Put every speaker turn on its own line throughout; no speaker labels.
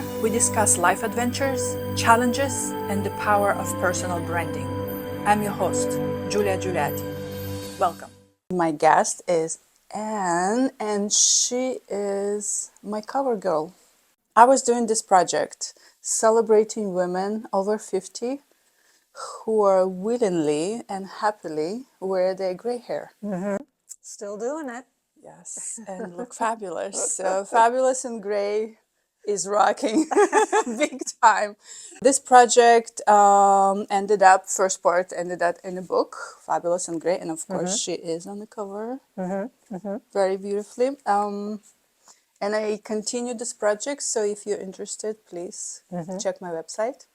Here, we discuss life adventures, challenges, and the power of personal branding. I'm your host, Juliati. Welcome. My guest is Anne, and she is my cover girl. I was doing this project celebrating women over 50 who are willingly and happily wear their gray hair.
Still doing it.
Yes, and look fabulous. So Fabulous in Gray is rocking big time. This project first part ended up in a book, Fabulous in Gray, and of course she is on the cover very beautifully. And I continued this project, so if you're interested, please check my website.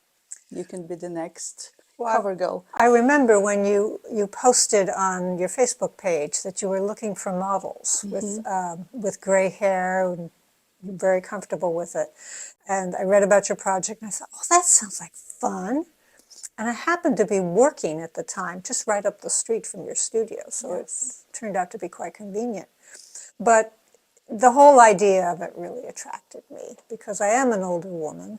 You can be the next cover girl.
I remember when you posted on your Facebook page that you were looking for models with gray hair and you're very comfortable with it. And I read about your project and I thought, oh, that sounds like fun. And I happened to be working at the time just right up the street from your studio, so it turned out to be quite convenient. But the whole idea of it really attracted me because I am an older woman.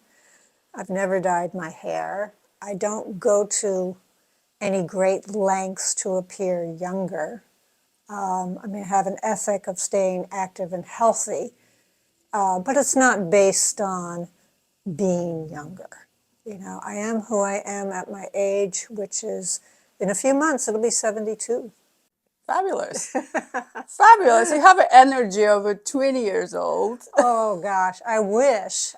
I've never dyed my hair. I don't go to any great lengths to appear younger. I have an ethic of staying active and healthy, but it's not based on being younger. You know, I am who I am at my age, which is, in a few months, it'll be 72.
Fabulous. Fabulous. You have an energy of a 20 years old.
Oh, gosh, I wish.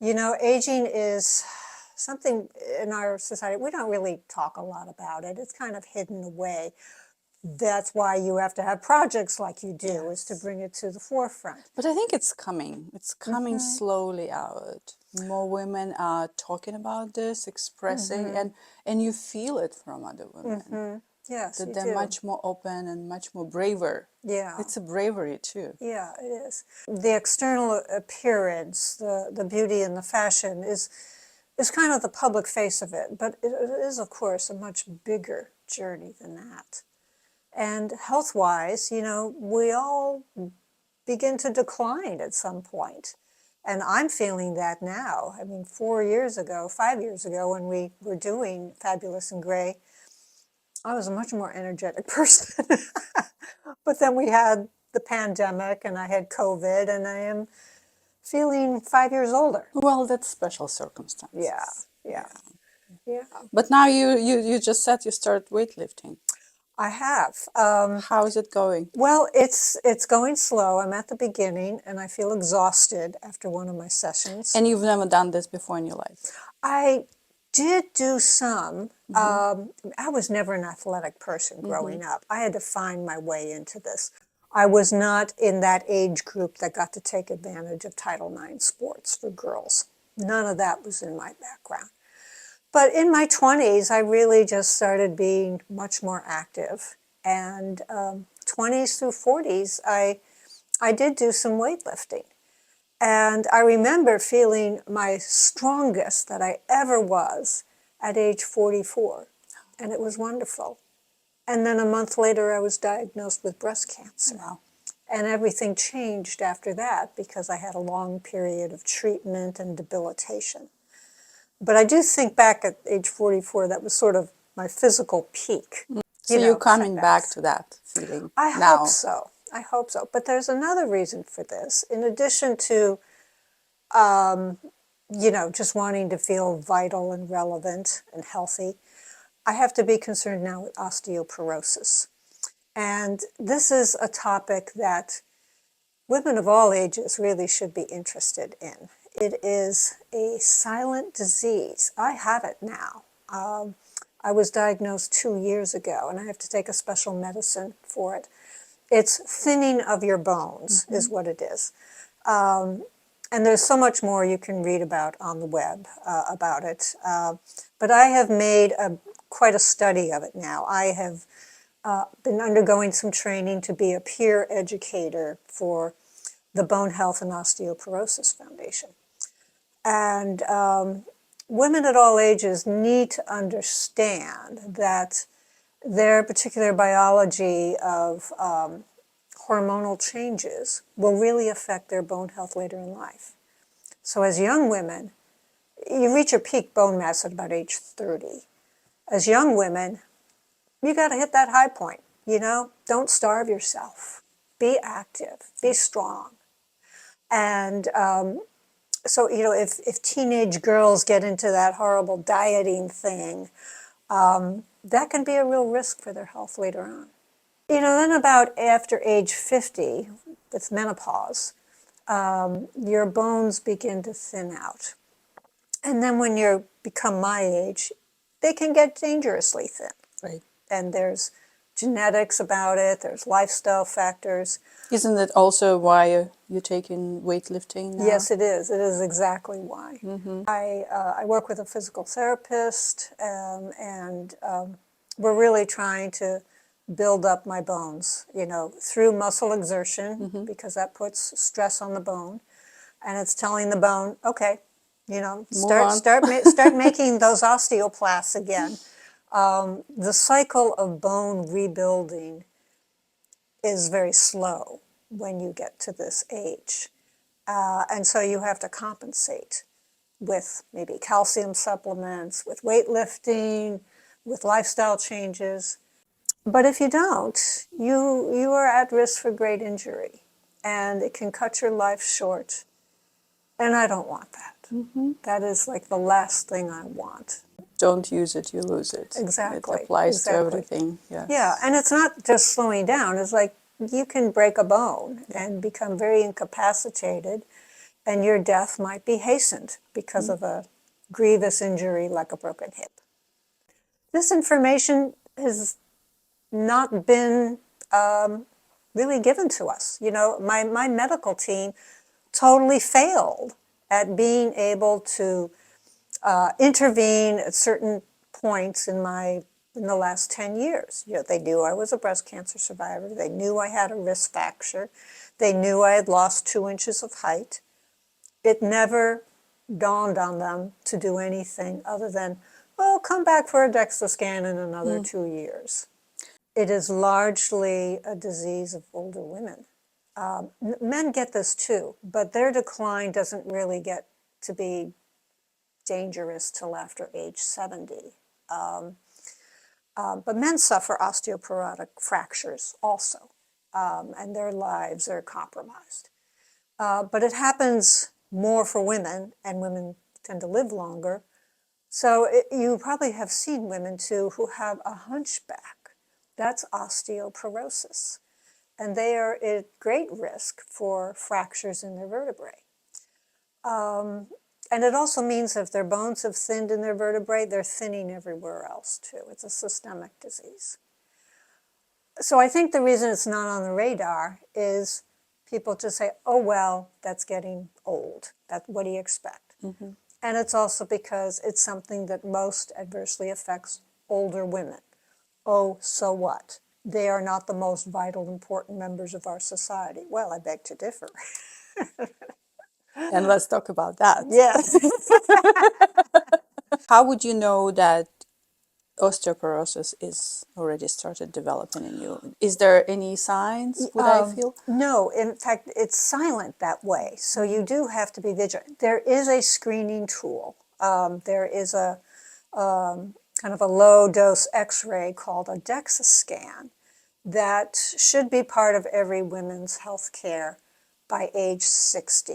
Aging is something in our society, we don't really talk a lot about it. It's kind of hidden away. That's why you have to have projects like you do, is to bring it to the forefront.
But I think it's coming. It's coming slowly out. More women are talking about this, expressing, and you feel it from other women.
Yes,
that
you
they're
do.
much more open and much more braver.
Yeah.
It's a bravery too.
Yeah, it is. The external appearance, the beauty and the fashion is kind of the public face of it, but it is, of course, a much bigger journey than that. And health-wise, we all begin to decline at some point. And I'm feeling that now. 5 years ago, when we were doing Fabulous in Gray, I was a much more energetic person. But then we had the pandemic and I had COVID and I am feeling 5 years older.
Well, that's special circumstances.
Yeah.
But now you just said you started weightlifting.
I have.
How is it going?
Well, it's going slow. I'm at the beginning and I feel exhausted after one of my sessions.
And you've never done this before in your life?
I did do some. I was never an athletic person growing up. I had to find my way into this. I was not in that age group that got to take advantage of Title IX sports for girls. None of that was in my background. But in my 20s, I really just started being much more active. And 20s through 40s, I did do some weightlifting. And I remember feeling my strongest that I ever was at age 44. And it was wonderful. And then a month later, I was diagnosed with breast cancer.
Wow.
And everything changed after that because I had a long period of treatment and debilitation. But I do think back at age 44, that was sort of my physical peak.
So you're coming back to that feeling
I
now.
hope so. But there's another reason for this. In addition to, just wanting to feel vital and relevant and healthy, I have to be concerned now with osteoporosis. And this is a topic that women of all ages really should be interested in. It is a silent disease. I have it now. I was diagnosed 2 years ago, and I have to take a special medicine for it. It's thinning of your bones is what it is. And there's so much more you can read about on the web about it. But I have made quite a study of it now. I have been undergoing some training to be a peer educator for the Bone Health and Osteoporosis Foundation. And women at all ages need to understand that their particular biology of hormonal changes will really affect their bone health later in life. So as young women, you reach your peak bone mass at about age 30. As young women, you got to hit that high point. Don't starve yourself. Be active. Be strong. And so, if teenage girls get into that horrible dieting thing, that can be a real risk for their health later on. Then about after age 50, with menopause, your bones begin to thin out. And then when you become my age, they can get dangerously thin.
Right.
And there's genetics about it, there's lifestyle factors.
Isn't that also why you're taking weightlifting now?
Yes, it is. It is exactly why. I work with a physical therapist, and we're really trying to build up my bones, through muscle exertion, because that puts stress on the bone, and it's telling the bone, okay, start making those osteoclasts again. The cycle of bone rebuilding is very slow when you get to this age. And so you have to compensate with maybe calcium supplements, with weightlifting, with lifestyle changes. But if you don't, you are at risk for great injury, and it can cut your life short. And I don't want that. That is like the last thing I want.
Don't use it, you lose it.
Exactly.
It applies
exactly.
to everything. Yes.
Yeah, and it's not just slowing down. It's like you can break a bone and become very incapacitated, and your death might be hastened because of a grievous injury like a broken hip. This information has not been really given to us. My medical team totally failed at being able to intervene at certain points in the last 10 years. They knew I was a breast cancer survivor. They knew I had a wrist fracture. They knew I had lost 2 inches of height. It never dawned on them to do anything other than, come back for a DEXA scan in another 2 years. It is largely a disease of older women. Men get this too, but their decline doesn't really get to be dangerous till after age 70. But men suffer osteoporotic fractures also, and their lives are compromised. But it happens more for women, and women tend to live longer. So you probably have seen women too who have a hunchback. That's osteoporosis. And they are at great risk for fractures in their vertebrae. And it also means if their bones have thinned in their vertebrae, they're thinning everywhere else too. It's a systemic disease. So I think the reason it's not on the radar is people just say, oh, well, that's getting old. What do you expect? And it's also because it's something that most adversely affects older women. Oh, so what? They are not the most vital, important members of our society. Well, I beg to differ.
And let's talk about that.
Yes.
How would you know that osteoporosis is already started developing in you? Is there any signs, would I feel?
No, in fact, it's silent that way. So you do have to be vigilant. There is a screening tool. There is a kind of a low-dose X-ray called a DEXA scan that should be part of every women's health care by age 60,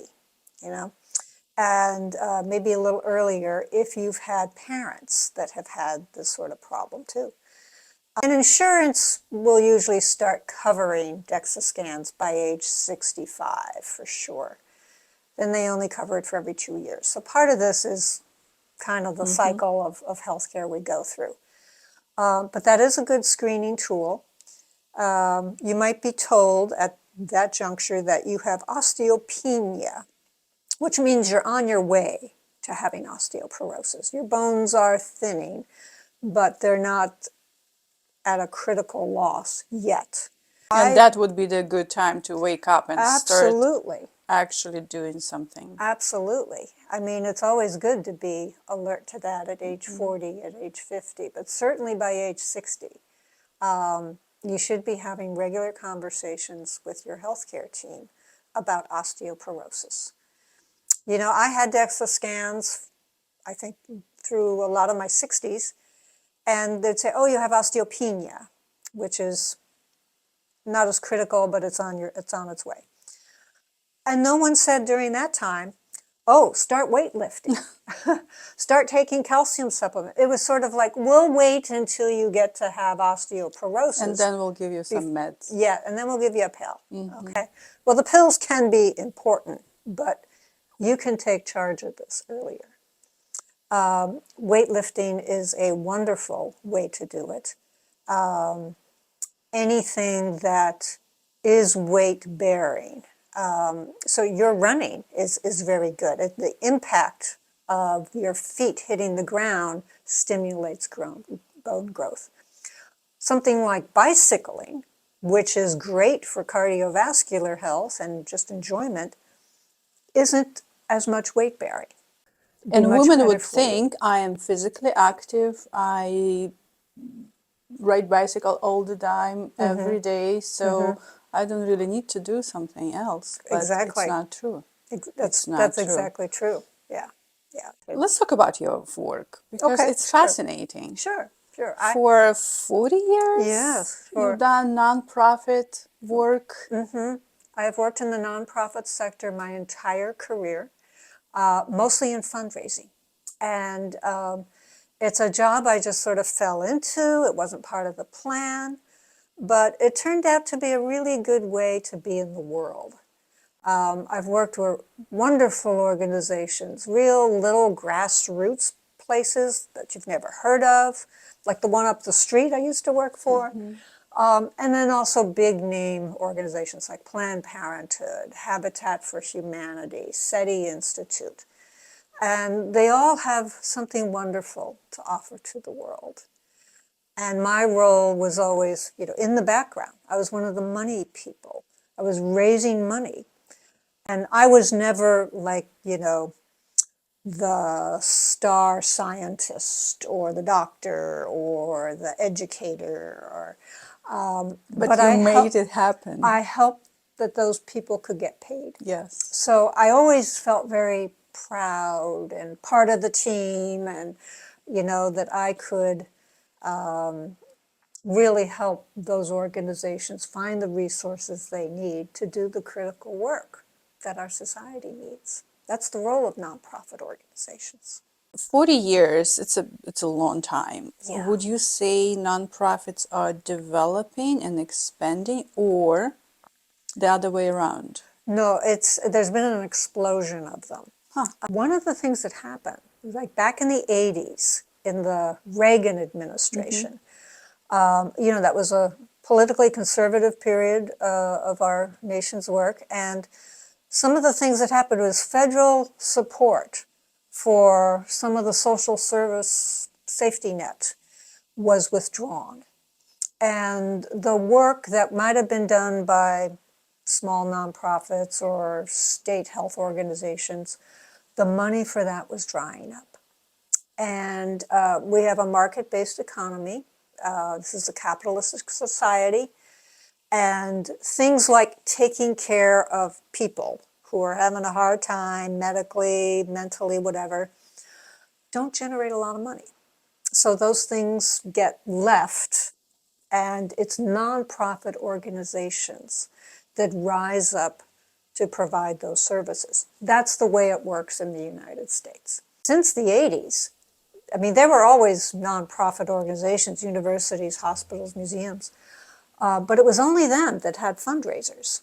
and maybe a little earlier if you've had parents that have had this sort of problem too. And insurance will usually start covering DEXA scans by age 65 for sure. Then they only cover it for every 2 years. So part of this is kind of the cycle of healthcare we go through. But that is a good screening tool. You might be told at that juncture that you have osteopenia, which means you're on your way to having osteoporosis. Your bones are thinning, but they're not at a critical loss yet.
And that would be the good time to wake up and start actually doing something.
Absolutely. I mean, it's always good to be alert to that at age 40, at age 50, but certainly by age 60. You should be having regular conversations with your healthcare team about osteoporosis. You know, I had DEXA scans, I think, through a lot of my 60s, and they'd say, oh, you have osteopenia, which is not as critical, but it's on its way. And no one said during that time, oh, start weightlifting, start taking calcium supplement. It was sort of like, we'll wait until you get to have osteoporosis.
And then we'll give you some meds.
Yeah, and then we'll give you a pill. Okay. Well, the pills can be important, but you can take charge of this earlier. Weightlifting is a wonderful way to do it. Anything that is weight bearing. So your running is very good. The impact of your feet hitting the ground stimulates bone growth. Something like bicycling, which is great for cardiovascular health and just enjoyment, isn't as much weight bearing.
And women would think I am physically active. I ride bicycle all the time, every day, so I don't really need to do something else. But
Exactly.
it's not true.
That's
true.
exactly true. Yeah, yeah.
Let's talk about your work, because
Okay,
it's fascinating.
Sure.
For 40 years,
Yes,
you've done nonprofit work.
I have worked in the nonprofit sector my entire career, mostly in fundraising. And it's a job I just sort of fell into. It wasn't part of the plan, but it turned out to be a really good way to be in the world. I've worked with wonderful organizations, real little grassroots places that you've never heard of, like the one up the street I used to work for. And then also big name organizations like Planned Parenthood, Habitat for Humanity, SETI Institute. And they all have something wonderful to offer to the world. And my role was always, in the background. I was one of the money people. I was raising money. And I was never like, the star scientist or the doctor or the educator.
But you made it happen.
I helped that those people could get paid.
Yes.
So I always felt very proud and part of the team, and, that I could really help those organizations find the resources they need to do the critical work that our society needs. That's the role of nonprofit organizations.
40 years, it's a long time.
Yeah.
Would you say nonprofits are developing and expanding, or the other way around?
No, there's been an explosion of them. One of the things that happened, like back in the 80s, in the Reagan administration, that was a politically conservative period of our nation's work, and some of the things that happened was federal support for some of the social service safety net was withdrawn. And the work that might have been done by small nonprofits or state health organizations, the money for that was drying up. And we have a market-based economy. This is a capitalistic society. And things like taking care of people who are having a hard time medically, mentally, whatever, don't generate a lot of money. So those things get left, and it's nonprofit organizations that rise up to provide those services. That's the way it works in the United States. Since the 80s, there were always nonprofit organizations, universities, hospitals, museums, but it was only them that had fundraisers.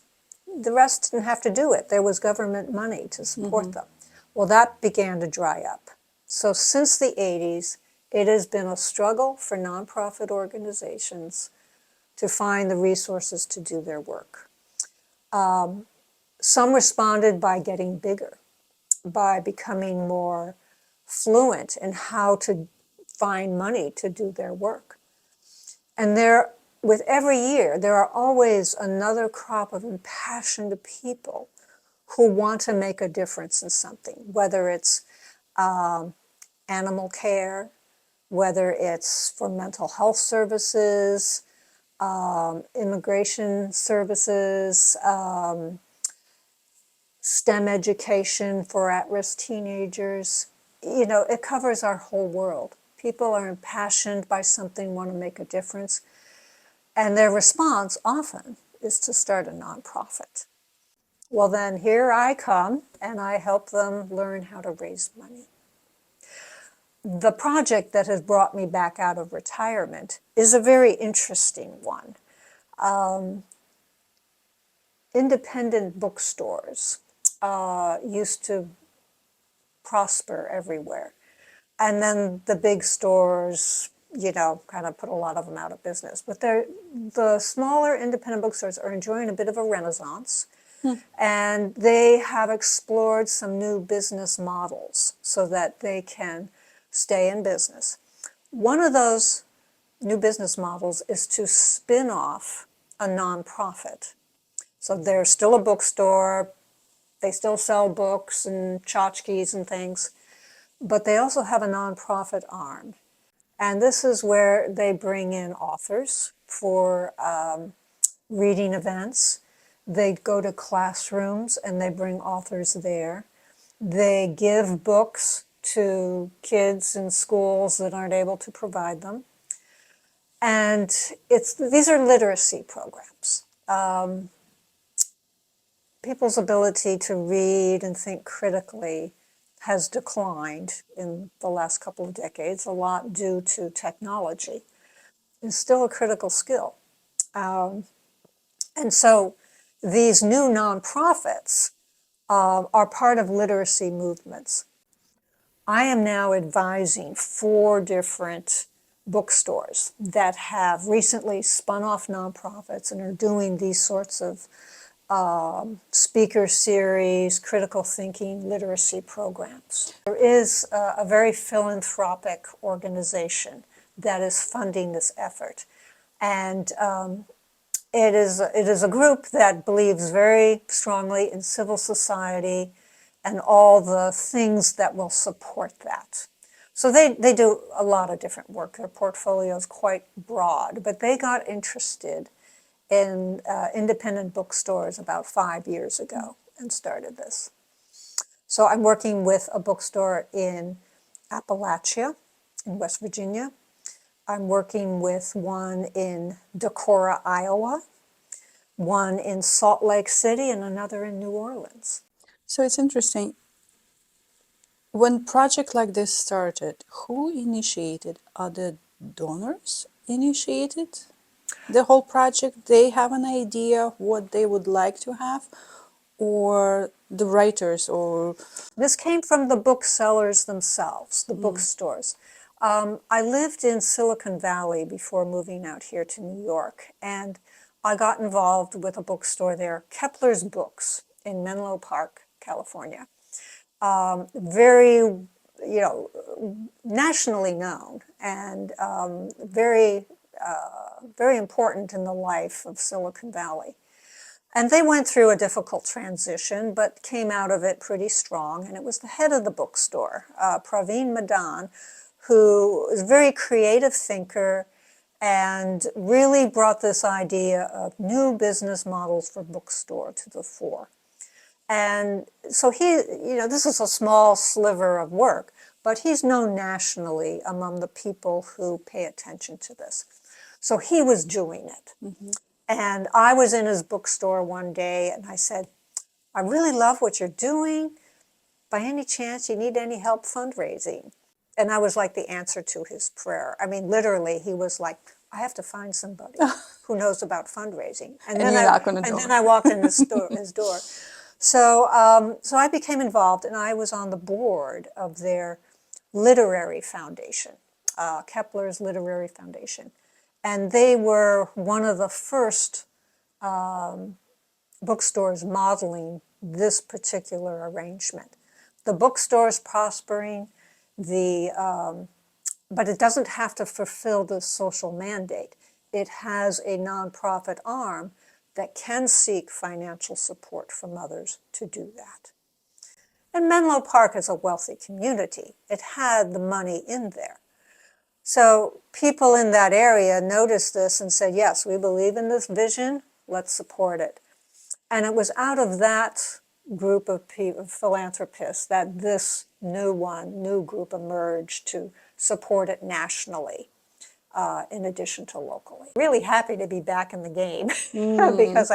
The rest didn't have to do it. There was government money to support them. Well, that began to dry up. So since the 80s, it has been a struggle for nonprofit organizations to find the resources to do their work. Some responded by getting bigger, by becoming more fluent in how to find money to do their work. And with every year, there are always another crop of impassioned people who want to make a difference in something, whether it's animal care, whether it's for mental health services, immigration services, STEM education for at-risk teenagers. You know, it covers our whole world. People are impassioned by something, want to make a difference, and their response often is to start a nonprofit. Well, then here I come and I help them learn how to raise money. The project that has brought me back out of retirement is a very interesting one. Independent bookstores used to prosper everywhere. And then the big stores, you know, kind of put a lot of them out of business. But the smaller independent bookstores are enjoying a bit of a renaissance. And they have explored some new business models so that they can stay in business. One of those new business models is to spin off a nonprofit. So they're still a bookstore, they still sell books and tchotchkes and things, but they also have a nonprofit arm. And this is where they bring in authors for reading events. They go to classrooms and they bring authors there. They give books to kids in schools that aren't able to provide them. And these are literacy programs. People's ability to read and think critically has declined in the last couple of decades, a lot due to technology. It's still a critical skill. And so these new nonprofits are part of literacy movements. I am now advising 4 different bookstores that have recently spun off nonprofits and are doing these sorts of speaker series, critical thinking, literacy programs. There is a very philanthropic organization that is funding this effort. And it is a group that believes very strongly in civil society and all the things that will support that. So they do a lot of different work. Their portfolio is quite broad, but they got interested in independent bookstores about 5 years ago and started this. So I'm working with a bookstore in Appalachia, in West Virginia. I'm working with one in Decorah, Iowa, one in Salt Lake City, and another in New Orleans.
So it's interesting. When project like this started, who initiated? Are the donors initiated the whole project? They have an idea what they would like to have, or the writers, or
This came from the booksellers themselves, the bookstores. I lived in Silicon Valley before moving out here to New York, and I got involved with a bookstore there, Kepler's Books, in Menlo Park, California. Very, you know, nationally known and very, very important in the life of Silicon Valley. And they went through a difficult transition, but came out of it pretty strong. And it was the head of the bookstore, Praveen Madan, who is a very creative thinker and really brought this idea of new business models for bookstore to the fore. And so he, you know, this is a small sliver of work, but he's known nationally among the people who pay attention to this. So he was doing it. And I was in his bookstore one day and I said, I really love what you're doing. By any chance you need any help fundraising? And I was like the answer to his prayer. I mean, literally, he was like, I have to find somebody who knows about fundraising. And then I walked in his door. So, so I became involved, and I was on the board of their literary foundation, Kepler's Literary Foundation. And they were one of the first bookstores modeling this particular arrangement. The bookstore is prospering, but it doesn't have to fulfill the social mandate. It has a nonprofit arm that can seek financial support from others to do that. And Menlo Park is a wealthy community. It had the money in there. So people in that area noticed this and said, yes, we believe in this vision, let's support it. And it was out of that group of philanthropists, that this new group emerged to support it nationally, in addition to locally. Really happy to be back in the game because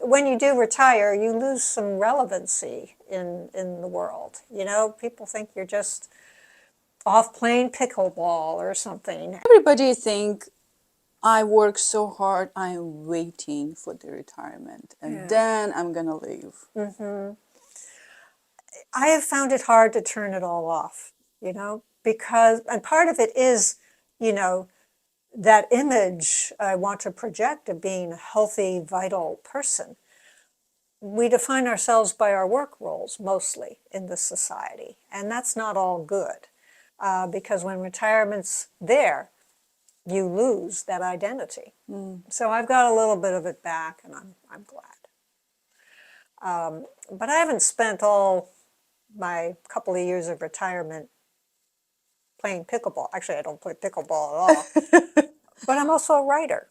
when you do retire, you lose some relevancy in the world. You know, people think you're just off playing pickleball or something.
Everybody think I work so hard, I'm waiting for the retirement, and then I'm gonna leave.
I have found it hard to turn it all off, you know, because, and part of it is, you know, that image I want to project of being a healthy, vital person. We define ourselves by our work roles mostly in this society, and that's not all good, because when retirement's there, you lose that identity. So I've got a little bit of it back, and I'm glad. But I haven't spent all my couple of years of retirement playing pickleball. Actually, I don't play pickleball at all. But I'm also a writer.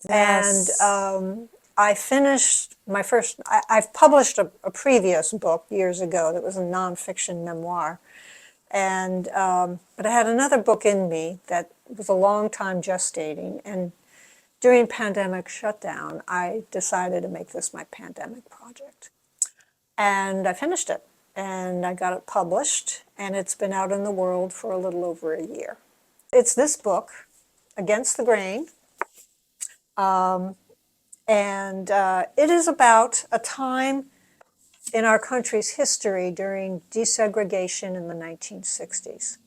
Yes.
And I finished my first, I've published a previous book years ago that was a nonfiction memoir. And, but I had another book in me that was a long time gestating. And during pandemic shutdown, I decided to make this my pandemic project. And I finished it. And I got it published. And it's been out in the world for a little over a year. It's this book, Against the Grain. And it is about a time in our country's history during desegregation in the 1960s.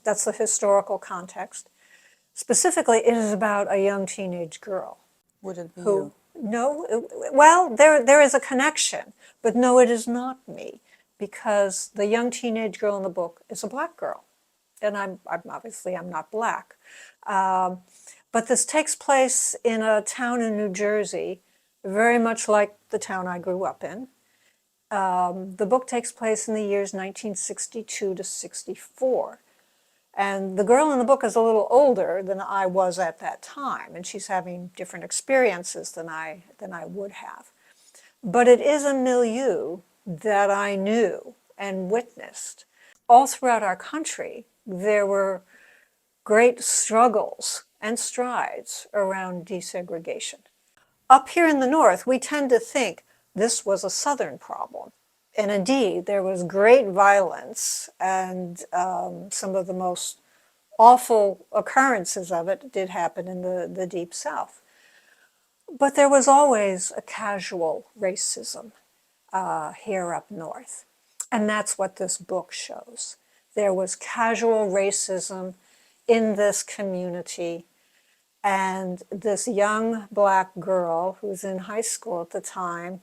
That's the historical context. Specifically, it is about a young teenage girl.
Would it be
who,
you?
No, well, there is a connection, but no, it is not me, because the young teenage girl in the book is a black girl. And I'm obviously, I'm not black. But this takes place in a town in New Jersey, very much like the town I grew up in. The book takes place in the years 1962 to 64. And the girl in the book is a little older than I was at that time, and she's having different experiences than I would have. But it is a milieu that I knew and witnessed. All throughout our country, there were great struggles and strides around desegregation. Up here in the North, we tend to think this was a Southern problem. And indeed, there was great violence, and some of the most awful occurrences of it did happen in the Deep South. But there was always a casual racism here up north. And that's what this book shows. There was casual racism in this community, and this young black girl who's in high school at the time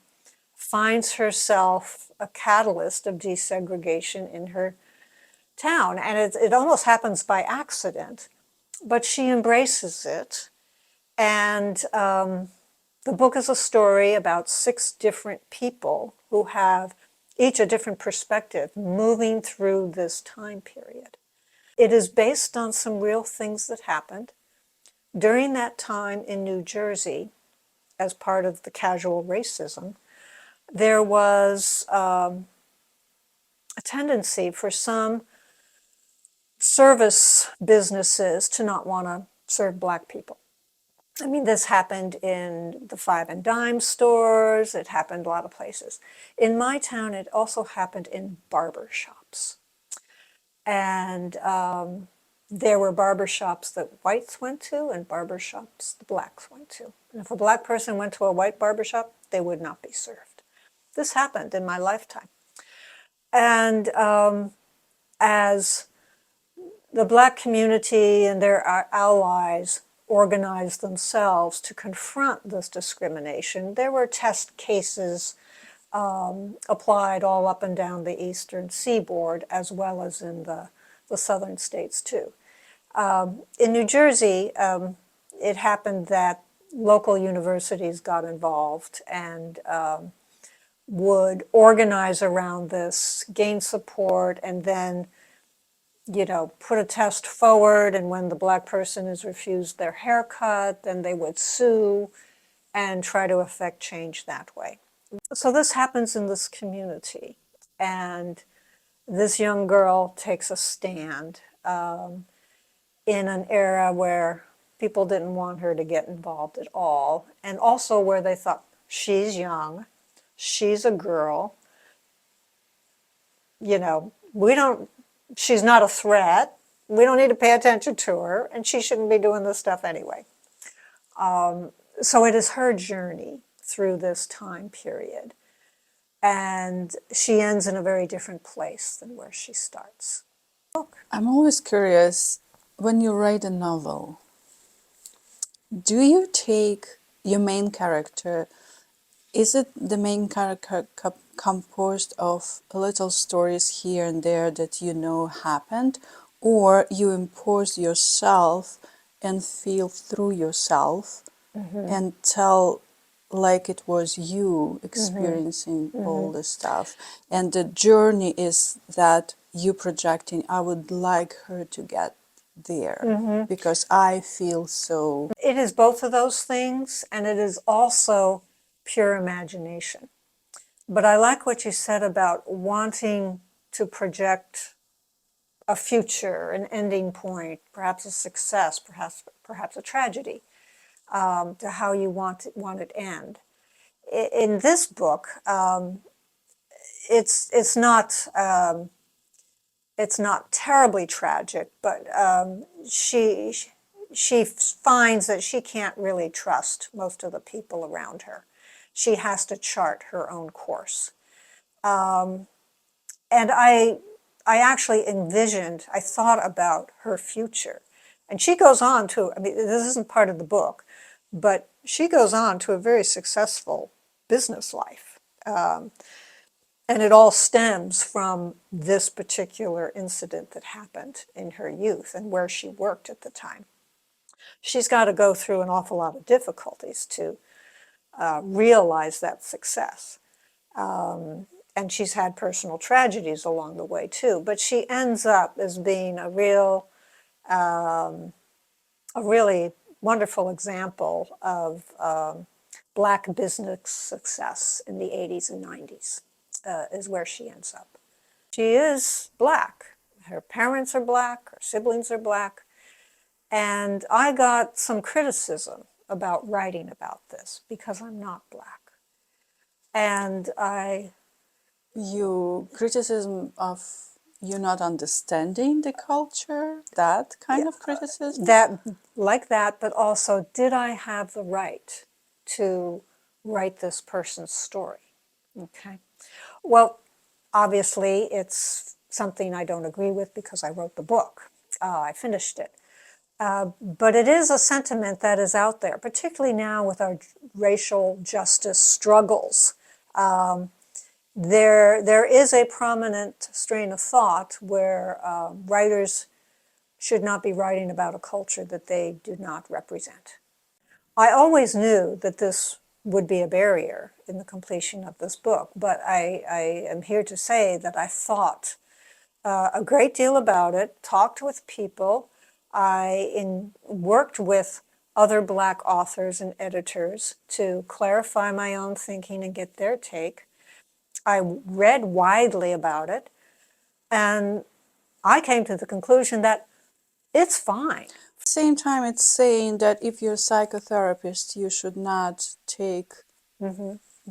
finds herself a catalyst of desegregation in her town. And it almost happens by accident, but she embraces it. And the book is a story about 6 different people who have each a different perspective moving through this time period. It is based on some real things that happened during that time in New Jersey. As part of the casual racism, there was a tendency for some service businesses to not want to serve black people. I mean, this happened in the five and dime stores. It happened a lot of places. In my town, it also happened in barber shops. And there were barber shops that whites went to and barber shops the blacks went to. And if a black person went to a white barber shop, they would not be served. This happened in my lifetime. And as the black community and their allies organized themselves to confront this discrimination, there were test cases applied all up and down the eastern seaboard, as well as in the southern states too. In New Jersey, it happened that local universities got involved and would organize around this, gain support, and then put a test forward, and when the black person is refused their haircut, then they would sue and try to effect change that way. So this happens in this community, and this young girl takes a stand in an era where people didn't want her to get involved at all, and also where they thought she's young, she's a girl, we don't, she's not a threat, we don't need to pay attention to her, and she shouldn't be doing this stuff anyway. So it is her journey through this time period. And she ends in a very different place than where she starts.
I'm always curious, when you write a novel, do you take your main character, is it the main character composed of little stories here and there that you know happened, or you impose yourself and feel through yourself and tell like it was you experiencing all this stuff, and the journey is that you projecting, I would like her to get there because I feel so.
It is both of those things, and it is also pure imagination. But I like what you said about wanting to project a future, an ending point, perhaps a success, perhaps a tragedy, to how you want it end. In this book, it's not terribly tragic, but she finds that she can't really trust most of the people around her. She has to chart her own course. And I actually I thought about her future. And she goes on to, I mean, this isn't part of the book, but she goes on to a very successful business life. And it all stems from this particular incident that happened in her youth and where she worked at the time. She's got to go through an awful lot of difficulties to realize that success. And she's had personal tragedies along the way too, but she ends up as being a really wonderful example of Black business success in the 80s and 90s, is where she ends up. She is Black. Her parents are Black, her siblings are Black, and I got some criticism about writing about this because I'm not Black. And
You criticism of you not understanding the culture, that kind of criticism?
that, but also, did I have the right to write this person's story? Okay. Well, obviously, it's something I don't agree with because I wrote the book. I finished it. But it is a sentiment that is out there, particularly now with our racial justice struggles. There is a prominent strain of thought where writers should not be writing about a culture that they do not represent. I always knew that this would be a barrier in the completion of this book, but I am here to say that I thought a great deal about it, talked with people, worked with other Black authors and editors to clarify my own thinking and get their take. I read widely about it, and I came to the conclusion that it's fine.
At the same time, it's saying that if you're a psychotherapist, you should not take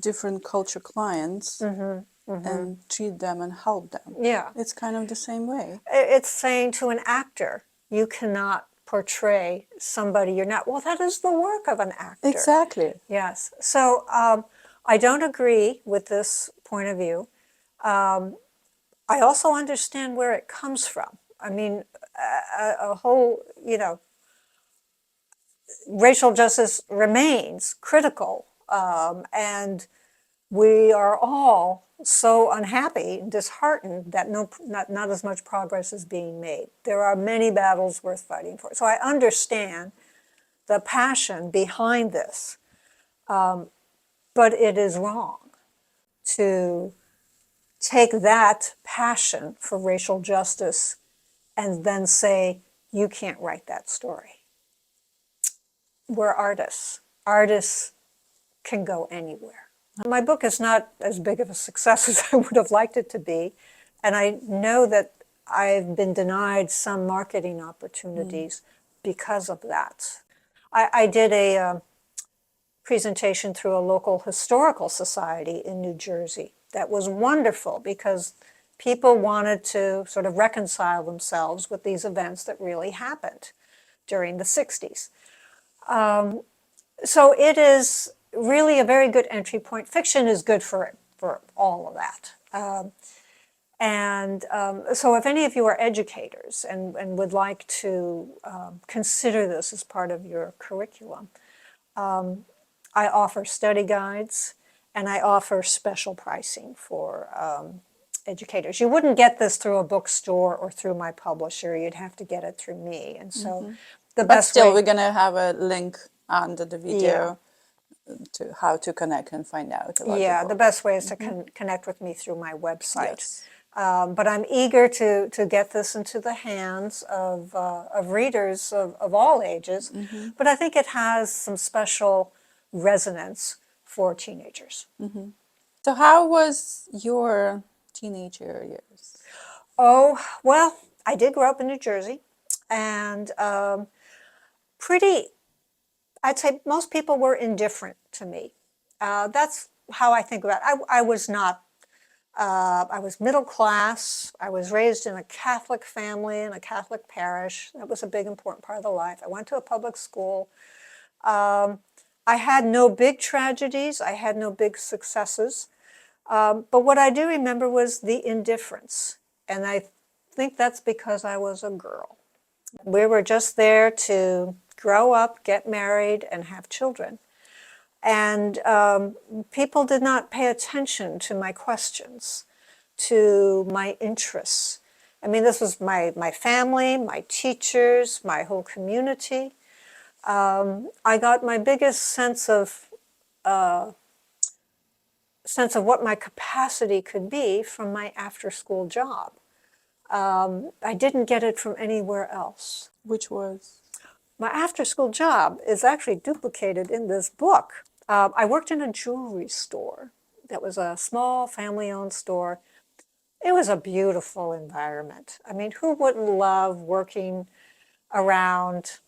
different culture clients and treat them and help them.
Yeah.
It's kind of the same way.
It's saying to an actor, you cannot portray somebody you're not. Well, that is the work of an actor.
Exactly.
Yes. So I don't agree with this point of view. I also understand where it comes from. I mean, a whole, racial justice remains critical, and we are all so unhappy and disheartened that not as much progress is being made. There are many battles worth fighting for. So I understand the passion behind this, but it is wrong to take that passion for racial justice and then say, you can't write that story. We're artists. Artists can go anywhere. My book is not as big of a success as I would have liked it to be, and I know that I've been denied some marketing opportunities because of that. I did a presentation through a local historical society in New Jersey that was wonderful because people wanted to sort of reconcile themselves with these events that really happened during the 60s. So it is really a very good entry point. Fiction is good for all of that. So if any of you are educators and would like to consider this as part of your curriculum, I offer study guides and I offer special pricing for educators. You wouldn't get this through a bookstore or through my publisher. You'd have to get it through me. And so the
But
best
still,
way,
we're gonna have a link under the
yeah,
video to how to connect and find out about the
yeah, the
book.
best way is to connect with me through my website.
Yes.
But I'm eager to get this into the hands of readers of all ages. But I think it has some special resonance for teenagers.
So how was your teenager years?
Oh, well, I did grow up in New Jersey, and pretty, I'd say most people were indifferent to me. That's how I think about it. I was not, I was middle class. I was raised in a Catholic family in a Catholic parish. That was a big, important part of the life. I went to a public school. I had no big tragedies. I had no big successes. But what I do remember was the indifference. And I think that's because I was a girl. We were just there to grow up, get married, and have children. And people did not pay attention to my questions, to my interests. I mean, this was my family, my teachers, my whole community. I got my biggest sense of what my capacity could be from my after-school job. I didn't get it from anywhere else.
Which was?
My after-school job is actually duplicated in this book. I worked in a jewelry store that was a small family-owned store. It was a beautiful environment. I mean, who wouldn't love working around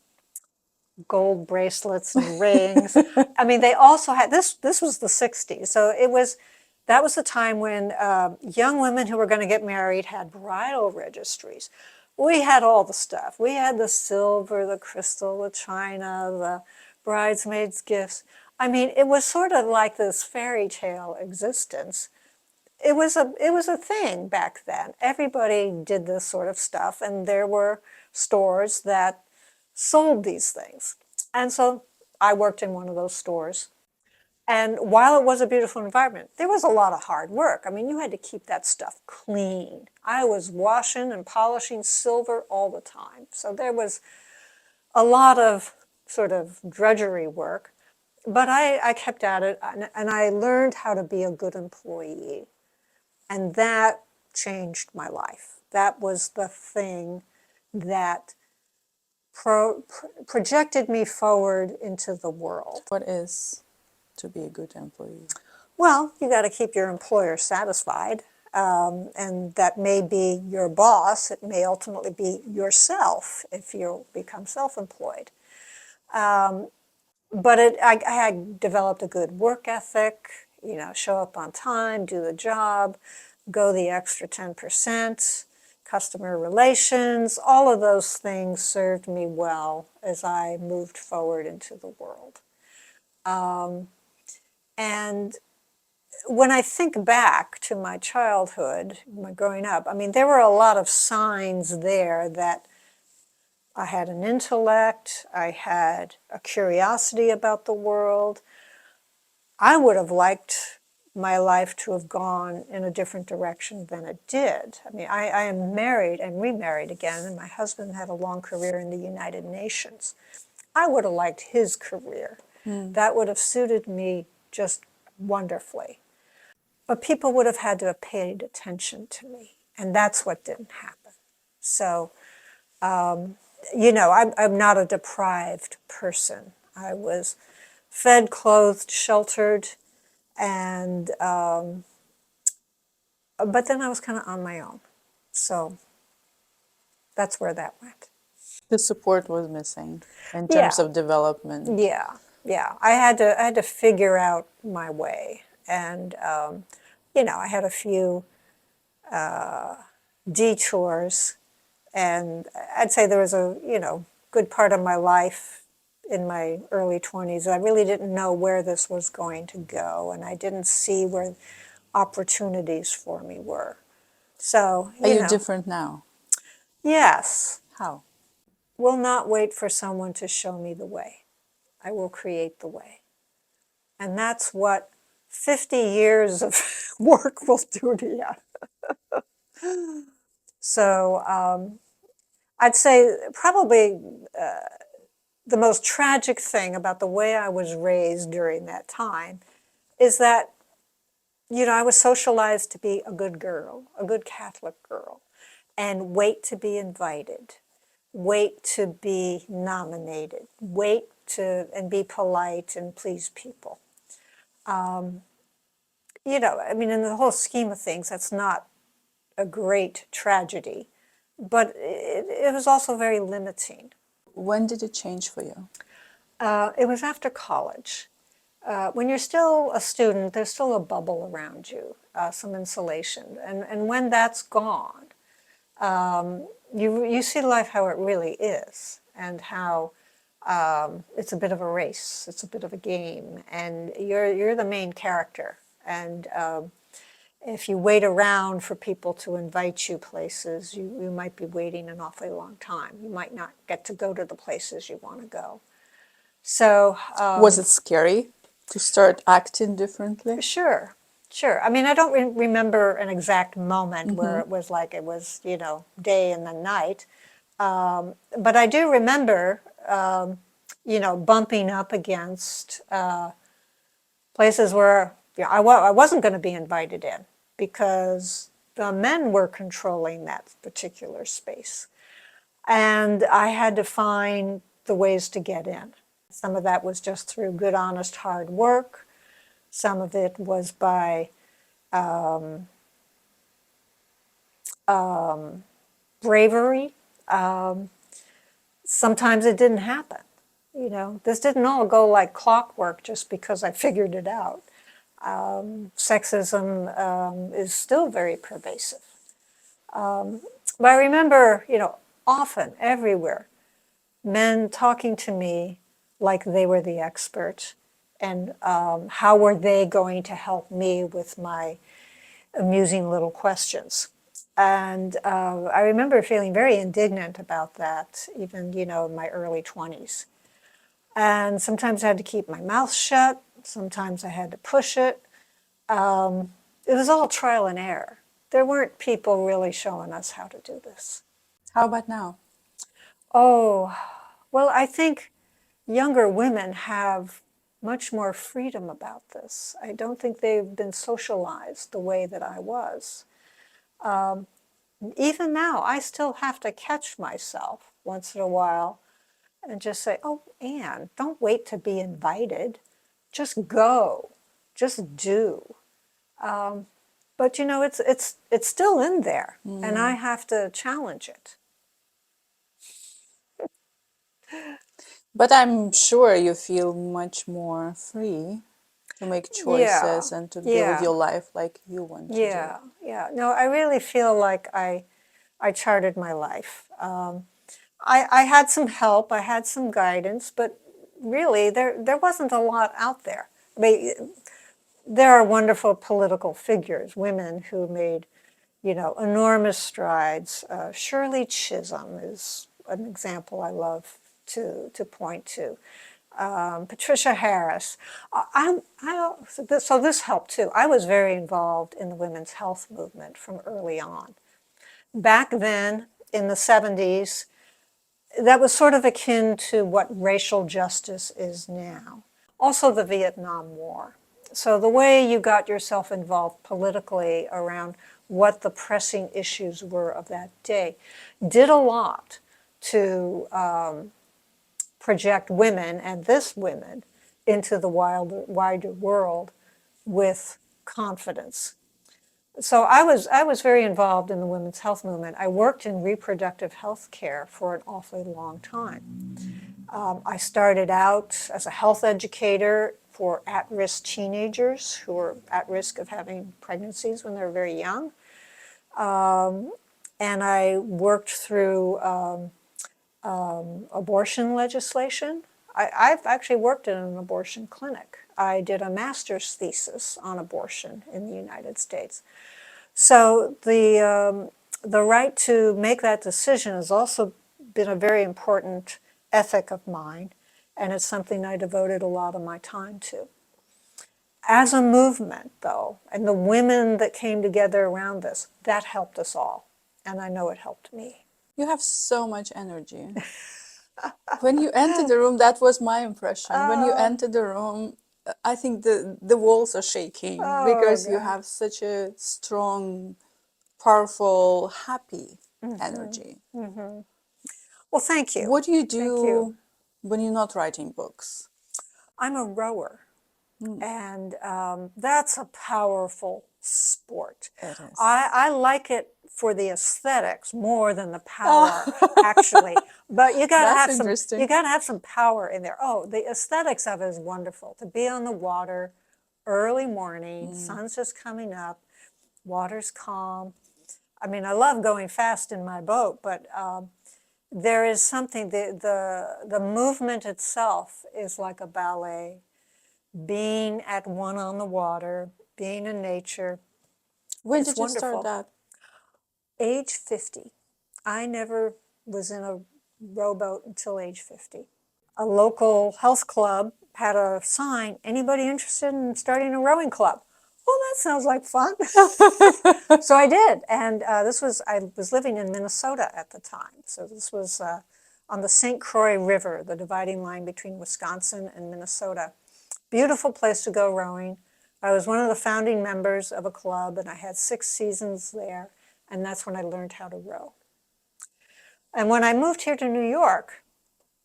gold bracelets and rings? I mean, they also had this was the 60s, so that was the time when young women who were going to get married had bridal registries. We had all the stuff. We had the silver, the crystal, the china, the bridesmaids' gifts. I mean, it was sort of like this fairy tale existence. It was a thing back then. Everybody did this sort of stuff, and there were stores that sold these things. And so I worked in one of those stores. And while it was a beautiful environment, there was a lot of hard work. I mean, you had to keep that stuff clean. I was washing and polishing silver all the time. So there was a lot of sort of drudgery work. But I kept at it, and I learned how to be a good employee. And that changed my life. That was the thing that projected me forward into the world.
What is to be a good employee?
Well, you got to keep your employer satisfied, and that may be your boss. It may ultimately be yourself if you become self-employed. But I had developed a good work ethic, show up on time, do the job, go the extra 10%, customer relations, all of those things served me well as I moved forward into the world. And when I think back to my childhood, my growing up, I mean, there were a lot of signs there that I had an intellect, I had a curiosity about the world. I would have liked my life to have gone in a different direction than it did. I mean, I am married and remarried again, and my husband had a long career in the United Nations. I would have liked his career. That would have suited me just wonderfully. But people would have had to have paid attention to me, and that's what didn't happen. So, I'm not a deprived person. I was fed, clothed, sheltered, And but then I was kind of on my own. So that's where that went.
The support was missing in terms
Yeah,
of development.
yeah, yeah. I had to figure out my way, and I had a few detours, and I'd say there was a good part of my life in my early 20s. I really didn't know where this was going to go, and I didn't see where opportunities for me were. So,
Are you different now?
yes,
How?
will not wait for someone to show me the way. I will create the way. And that's what 50 years of work will do to you. So I'd say probably the most tragic thing about the way I was raised during that time is that, I was socialized to be a good girl, a good Catholic girl, and wait to be invited, wait to be nominated, wait to and be polite and please people. I mean, in the whole scheme of things, that's not a great tragedy, but it was also very limiting.
When did it change for you?
It was after college. When you're still a student, there's still a bubble around you, some insulation. And when that's gone, you see life how it really is, and how it's a bit of a race, it's a bit of a game, and you're the main character. And if you wait around for people to invite you places, you might be waiting an awfully long time. You might not get to go to the places you want to go. So,
Was it scary to start acting differently?
sure, sure. I mean, I don't remember an exact moment where it was like it was, day and then night. But I do remember, bumping up against places where I wasn't going to be invited in because the men were controlling that particular space. And I had to find the ways to get in. Some of that was just through good, honest, hard work. Some of it was by bravery. Sometimes it didn't happen. This didn't all go like clockwork just because I figured it out. Sexism is still very pervasive. But I remember, often, everywhere, men talking to me like they were the expert, and how were they going to help me with my amusing little questions. And I remember feeling very indignant about that, even, in my early 20s. And sometimes I had to keep my mouth shut. Sometimes I had to push it. It was all trial and error. There weren't people really showing us how to do this.
How about now?
Oh, well, I think younger women have much more freedom about this. I don't think they've been socialized the way that I was. Even now, I still have to catch myself once in a while and just say, "Oh, Anne, don't wait to be invited. Just go. Just do." But it's still in there, and I have to challenge it.
But I'm sure you feel much more free to make
Yeah,
choices and to build
yeah,
your life like you want to do.
yeah, yeah. No, I really feel like I charted my life. I had some help, I had some guidance, but really there wasn't a lot out there. I mean, there are wonderful political figures, women who made, enormous strides. Shirley Chisholm is an example I love to point to. Patricia Harris. So this helped too. I was very involved in the women's health movement from early on. Back then, in the 70s, that was sort of akin to what racial justice is now. Also, the Vietnam War. So, the way you got yourself involved politically around what the pressing issues were of that day did a lot to project women and this women into the wider world with confidence. So I was very involved in the women's health movement. I worked in reproductive health care for an awfully long time. I started out as a health educator for at-risk teenagers who were at risk of having pregnancies when they were very young. And I worked through abortion legislation. I've actually worked in an abortion clinic. I did a master's thesis on abortion in the United States. So the right to make that decision has also been a very important ethic of mine, and it's something I devoted a lot of my time to. As a movement, though, and the women that came together around this, that helped us all, and I know it helped me.
You have so much energy. When you entered the room, that was my impression. When you entered the room, I think the walls are shaking
Oh,
because you
God.
have such a strong, powerful, happy energy.
Well, thank you.
What do you
Thank you.
do when you're not writing books?
I'm a rower, and that's a powerful sport.
It is.
I like it for the aesthetics more than the power, actually. But you gotta
That's
have some.
interesting.
You gotta have some power in there. Oh, the aesthetics of it is wonderful. To be on the water, early morning, sun's just coming up, water's calm. I mean, I love going fast in my boat, but there is something. The movement itself is like a ballet. Being at one on the water, being in nature,
When
it's
did you start
wonderful.
that?
Age 50. I never was in a rowboat until age 50. A local health club had a sign, anybody interested in starting a rowing club? Well, that sounds like fun. So I did. And I was living in Minnesota at the time. So this was on the St. Croix River, the dividing line between Wisconsin and Minnesota. Beautiful place to go rowing. I was one of the founding members of a club, and I had 6 seasons there, and that's when I learned how to row. And when I moved here to New York,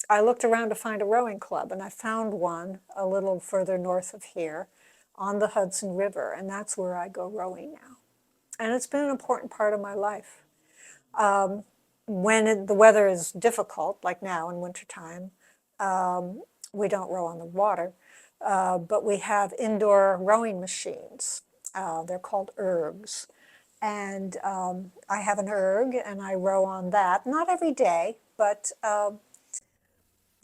I looked around to find a rowing club, and I found one a little further north of here on the Hudson River, and that's where I go rowing now. And it's been an important part of my life. When the weather is difficult, like now in wintertime, we don't row on the water. But we have indoor rowing machines. They're called ergs. And I have an erg and I row on that. Not every day, but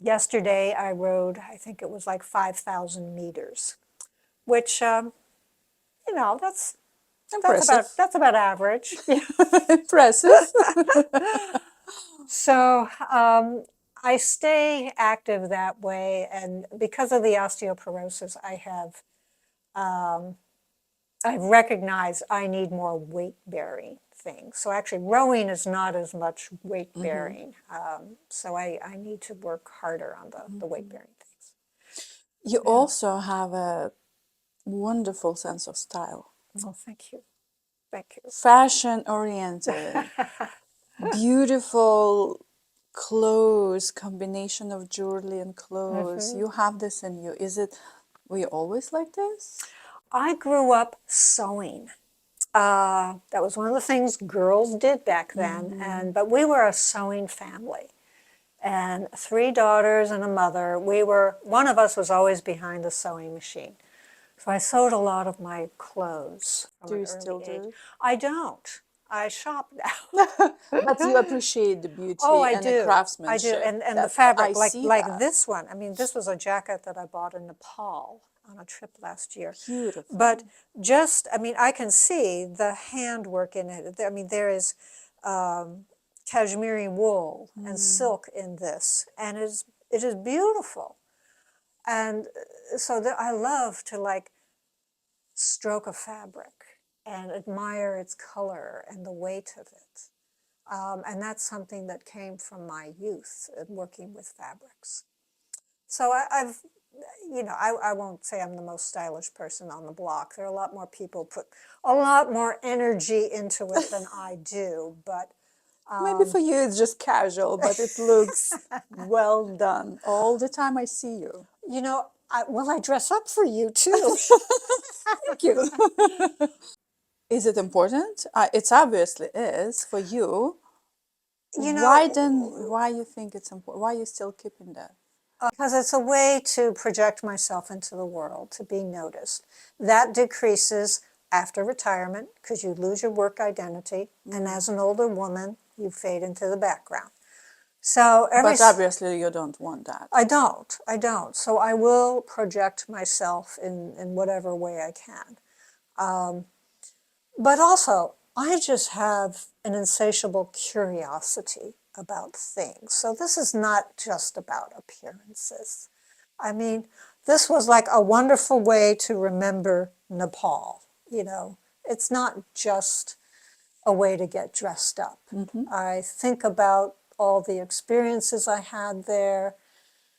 yesterday I rowed, I think it was like 5,000 meters, which, that's
Impressive.
about average.
Impressive.
So I stay active that way, and because of the osteoporosis, I've recognized I need more weight bearing things. So actually, rowing is not as much weight bearing. So I need to work harder on the weight bearing things.
You also have a wonderful sense of style.
Oh, thank you. Thank you.
Fashion oriented, beautiful clothes, combination of jewelry and clothes. You have this in you. Were you always like this?
I grew up sewing. That was one of the things girls did back then, but we were a sewing family. And 3 daughters and a mother. One of us was always behind the sewing machine. So I sewed a lot of my clothes from
Do
an
you still
early age.
do?
I don't. I shop now.
But you appreciate the beauty
Oh, I
and the
do. I do.
craftsmanship.
And the
That
fabric,
I see
like
that.
this one. I mean, this was a jacket that I bought in Nepal on a trip last year.
Beautiful.
But I can see the handwork in it. I mean, there is cashmere wool and silk in this, and it is beautiful. And so I love to stroke a fabric and admire its color and the weight of it. And that's something that came from my youth working with fabrics. So I won't say I'm the most stylish person on the block. There are a lot more people put a lot more energy into it than I do. But
Maybe for you it's just casual, but it looks well done. All the time I see you.
Well, I dress up for you too.
Thank you. Is it important? It's obviously is for you.
You
Why
know,
then? Why you think it's important? Why you still keeping that?
because it's a way to project myself into the world, to be noticed. That decreases after retirement because you lose your work identity, and as an older woman, you fade into the background. So
But obviously you don't want that.
I don't. So I will project myself in whatever way I can. But also, I just have an insatiable curiosity about things. So this is not just about appearances. I mean, this was like a wonderful way to remember Nepal. You know, it's not just a way to get dressed up. I think about all the experiences I had there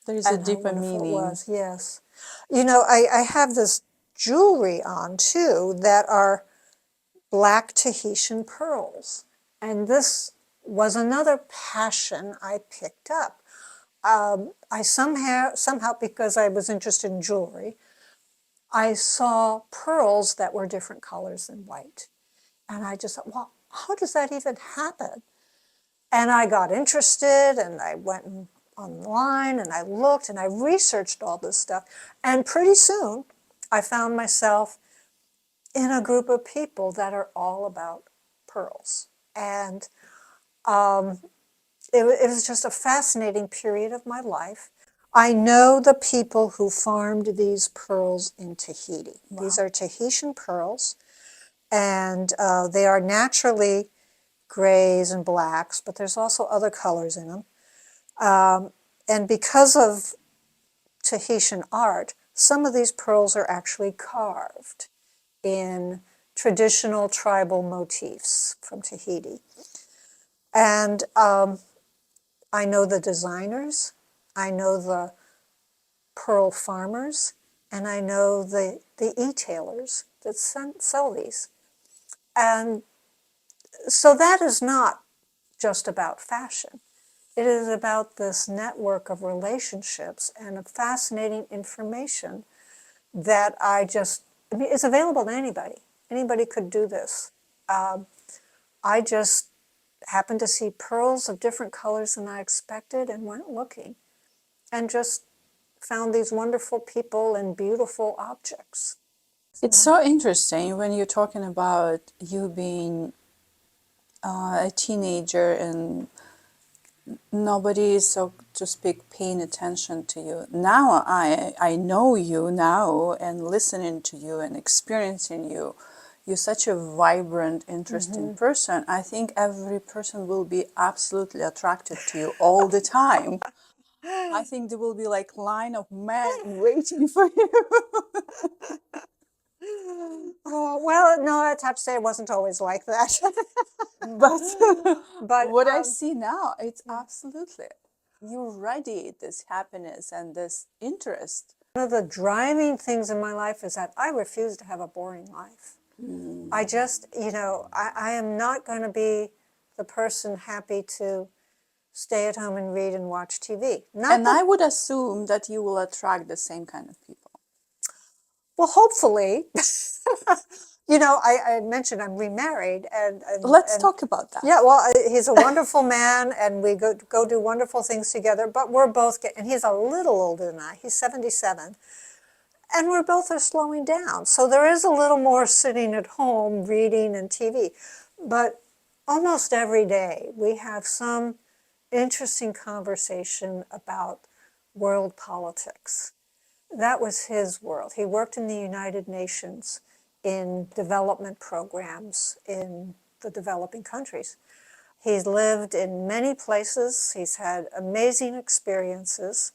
There is a
and how
deeper
wonderful it
meaning.
was. Yes. You know, I have this jewelry on too that are black Tahitian pearls. And this was another passion I picked up. I somehow, because I was interested in jewelry, I saw pearls that were different colors than white. And I just thought, well, how does that even happen? And I got interested and I went online and I looked and I researched all this stuff. And pretty soon I found myself in a group of people that are all about pearls. And it was just a fascinating period of my life. I know the people who farmed these pearls in Tahiti.
Wow.
These are Tahitian pearls, and they are naturally grays and blacks, but there's also other colors in them. And because of Tahitian art, some of these pearls are actually carved in traditional tribal motifs from Tahiti. And I know the designers, I know the pearl farmers, and I know the e-tailers that sell these. And so that is not just about fashion. It is about this network of relationships and of fascinating information that I mean, it's available to anybody. Anybody could do this. I just happened to see pearls of different colors than I expected and went looking and just found these wonderful people and beautiful objects.
It's so interesting when you're talking about you being a teenager and nobody is, so to speak, paying attention to you. Now I know you now and listening to you and experiencing you. You're such a vibrant, interesting person. I think every person will be absolutely attracted to you all the time. I think there will be like line of men waiting for you.
Well, no, I'd have to say it wasn't always like that.
But
But
what I see now, it's absolutely, you radiate this happiness and this interest.
one of the driving things in my life is that I refuse to have a boring life. I just, I am not going to be the person happy to stay at home and read and watch TV.
And I would assume that you will attract the same kind of people.
Well, hopefully. I mentioned I'm remarried, and
Let's talk about that.
yeah, well, he's a wonderful man, and we go do wonderful things together. But we're both and he's a little older than I. He's 77, and we're both are slowing down. So there is a little more sitting at home reading and TV, but almost every day we have some interesting conversation about world politics. That was his world. He worked in the United Nations in development programs in the developing countries. He's lived in many places. He's had amazing experiences.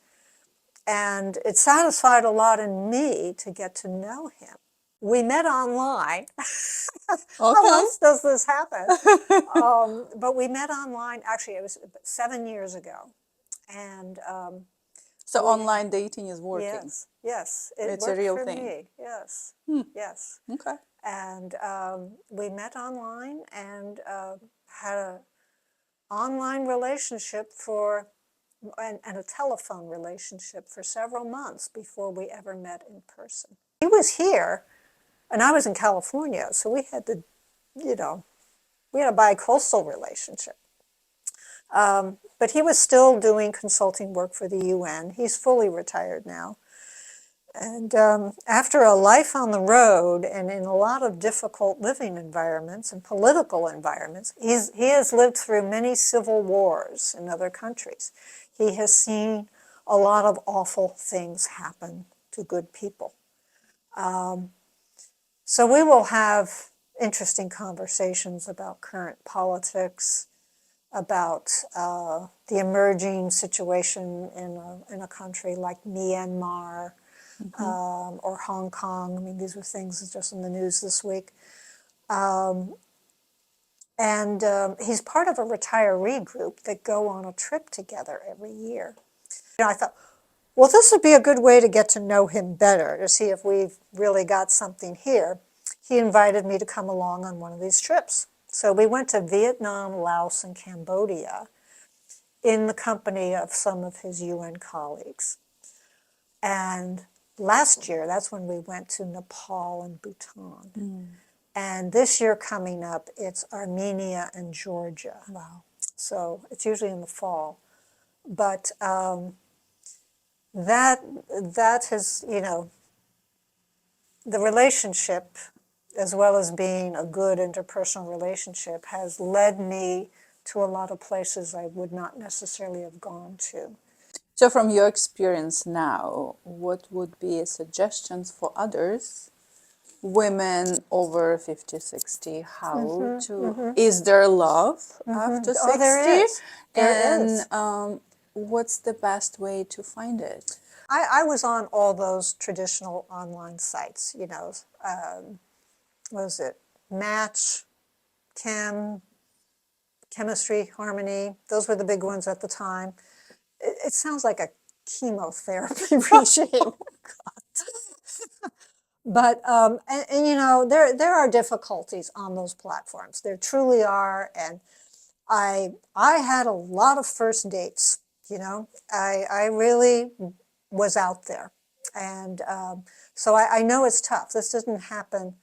And it satisfied a lot in me to get to know him. We met online. How else does this happen? But we met online. Actually, it was 7 years ago. And
so online dating is working.
Yes,
it's
worked
a real
for
thing.
me. Yes, yes.
Okay.
And we met online and had an online relationship for and a telephone relationship for several months before we ever met in person. He was here, and I was in California, so we had to, we had a bi-coastal relationship. But he was still doing consulting work for the UN. He's fully retired now. And after a life on the road and in a lot of difficult living environments and political environments, he has lived through many civil wars in other countries. He has seen a lot of awful things happen to good people. So we will have interesting conversations about current politics, about the emerging situation in a country like Myanmar, or Hong Kong. I mean, these were things just in the news this week. And he's part of a retiree group that go on a trip together every year. I thought, well, this would be a good way to get to know him better, to see if we've really got something here. He invited me to come along on one of these trips. So we went to Vietnam, Laos, and Cambodia in the company of some of his UN colleagues. And last year, that's when we went to Nepal and Bhutan. And this year coming up, it's Armenia and Georgia.
Wow.
So it's usually in the fall. But that has, the relationship, as well as being a good interpersonal relationship, has led me to a lot of places I would not necessarily have gone to.
So from your experience now, what would be suggestions for others, women over 50, 60, how to, is there love after 60?
Oh, there is. There is.
And what's the best way to find it?
I was on all those traditional online sites, what was it? Match, Chemistry, Harmony. Those were the big ones at the time. It sounds like a chemotherapy regime. But there are difficulties on those platforms. There truly are, and I had a lot of first dates. I really was out there, and so I know it's tough. This didn't happen.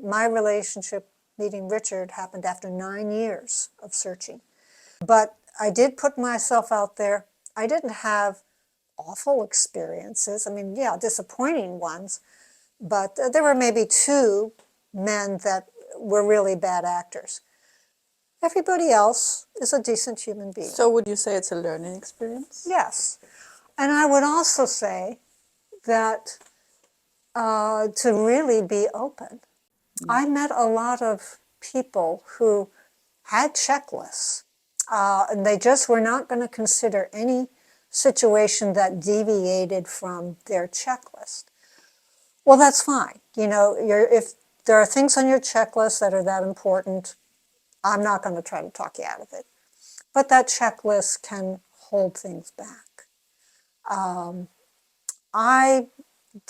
My relationship, meeting Richard, happened after 9 years of searching. But I did put myself out there. I didn't have awful experiences. I mean, yeah, disappointing ones. But there were maybe 2 men that were really bad actors. Everybody else is a decent human being.
So would you say it's a learning experience?
Yes. And I would also say that to really be open. I met a lot of people who had checklists, and they just were not going to consider any situation that deviated from their checklist. Well, that's fine. If there are things on your checklist that are that important, I'm not going to try to talk you out of it. But that checklist can hold things back. I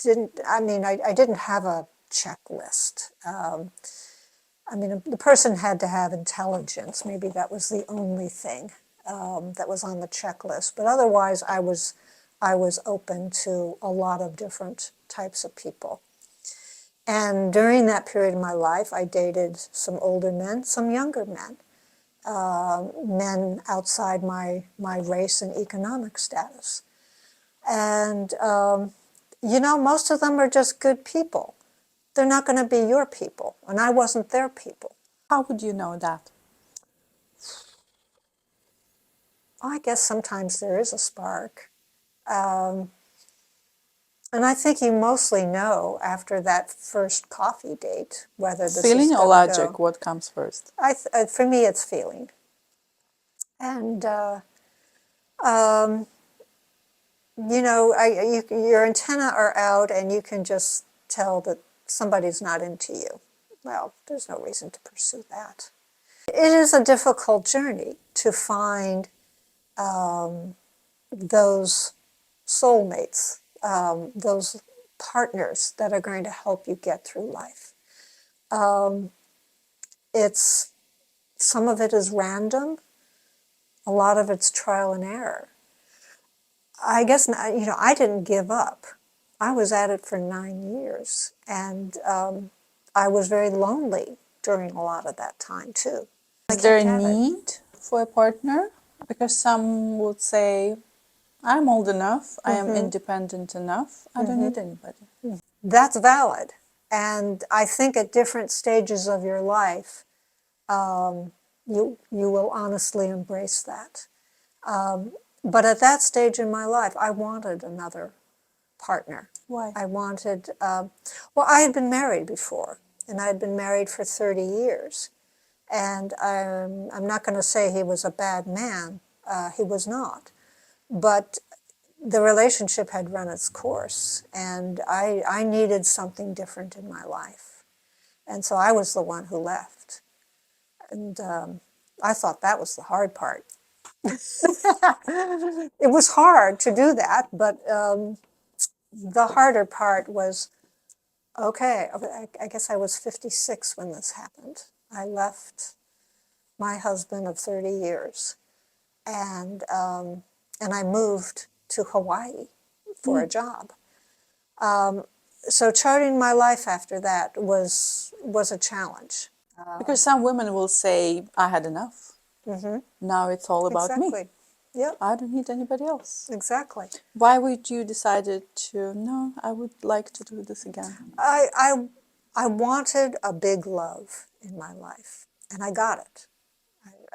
didn't have a checklist. The person had to have intelligence. Maybe that was the only thing that was on the checklist. But otherwise, I was open to a lot of different types of people. And during that period of my life, I dated some older men, some younger men, men outside my race and economic status. And, most of them are just good people. They're not going to be your people, and I wasn't their people.
How would you know that?
I guess sometimes there is a spark. And I think you mostly know after that first coffee date whether this
Feeling
is
or
going to
logic,
go.
what comes first?
For me, it's feeling. And, your antennae are out and you can just tell that somebody's not into you. Well, there's no reason to pursue that. It is a difficult journey to find those soulmates, those partners that are going to help you get through life. Some of it is random, a lot of it's trial and error. I guess, I didn't give up. I was at it for 9 years, and I was very lonely during a lot of that time too. I
Is there
kept
a
at it.
need for a partner? Because some would say, I'm old enough, I am independent enough, I don't need anybody.
That's valid, and I think at different stages of your life, you will honestly embrace that. But at that stage in my life, I wanted another partner.
Why?
I wanted, well, I had been married before, and I had been married for 30 years. And I'm not going to say he was a bad man. He was not. But the relationship had run its course, and I needed something different in my life. And so I was the one who left. And I thought that was the hard part. It was hard to do that, but the harder part was, okay, I guess I was 56 when this happened. I left my husband of 30 years, and I moved to Hawaii for a job. So charting my life after that was a challenge.
Because some women will say, I had enough. Now it's all about me.
Exactly. Yep,
I don't need anybody else.
exactly.
Why would you decided to, no, I would like to do this again?
I wanted a big love in my life, and I got it.